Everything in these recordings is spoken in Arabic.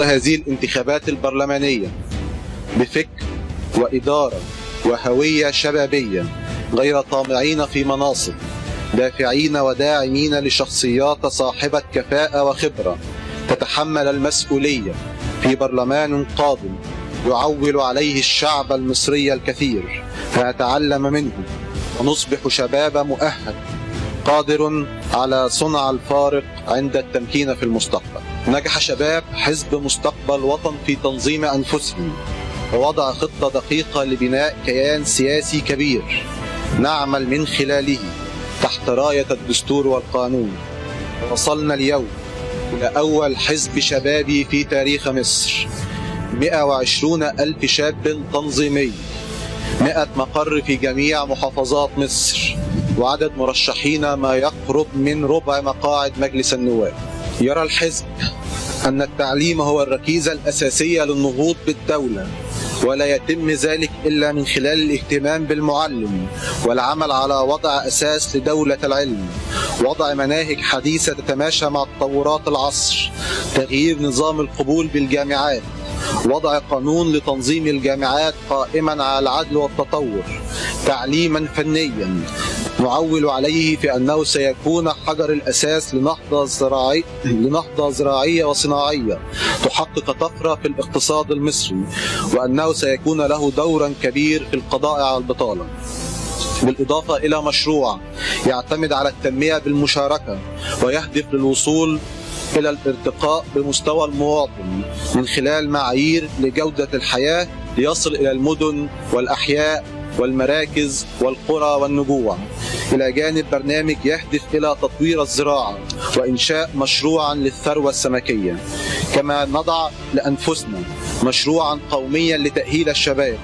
هذه الانتخابات البرلمانية بفكر وإدارة وهوية شبابية، غير طامعين في مناصب، دافعين وداعمين لشخصيات صاحبة كفاءة وخبرة تتحمل المسؤولية في برلمان قادم يعول عليه الشعب المصري الكثير، فنتعلم منه ونصبح شباب مؤهل قادر على صنع الفارق عند التمكين في المستقبل. نجح شباب حزب مستقبل وطن في تنظيم أنفسهم ووضع خطة دقيقة لبناء كيان سياسي كبير نعمل من خلاله تحت راية الدستور والقانون. وصلنا اليوم إلى أول حزب شبابي في تاريخ مصر، 120,000 شاب تنظيمي، 100 مقر في جميع محافظات مصر، وعدد مرشحين ما يقرب من ربع مقاعد مجلس النواب. يرى الحزب أن التعليم هو الركيزة الأساسية للنهوض بالدولة، ولا يتم ذلك إلا من خلال الاهتمام بالمعلم والعمل على وضع أساس لدولة العلم، وضع مناهج حديثة تتماشى مع تطورات العصر، تغيير نظام القبول بالجامعات، وضع قانون لتنظيم الجامعات قائما على العدل والتطور، تعليما فنيا نعول عليه في أنه سيكون حجر الأساس لنهضة زراعية وصناعية تحقق طفرة في الاقتصاد المصري، وأنه سيكون له دورا كبير في القضاء على البطالة، بالإضافة إلى مشروع يعتمد على التنمية بالمشاركة ويهدف للوصول إلى الارتقاء بمستوى المواطن من خلال معايير لجودة الحياة ليصل إلى المدن والأحياء والمراكز والقرى والنجوع، إلى جانب برنامج يهدف إلى تطوير الزراعة وإنشاء مشروعا للثروة السمكية. كما نضع لأنفسنا مشروعا قوميا لتأهيل الشباب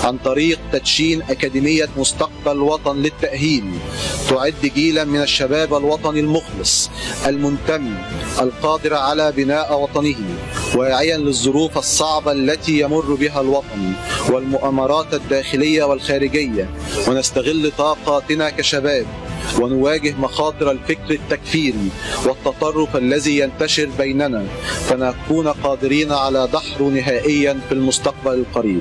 عن طريق تدشين أكاديمية مستقبل وطن للتأهيل، تعد جيلا من الشباب الوطني المخلص المنتمي القادر على بناء وطنه، واعيا للظروف الصعبة التي يمر بها الوطن والمؤامرات الداخلية والخارجية، ونستغل طاقاتنا كشباب ونواجه مخاطر الفكر التكفيري والتطرف الذي ينتشر بيننا، فنكون قادرين على دحره نهائيا في المستقبل القريب.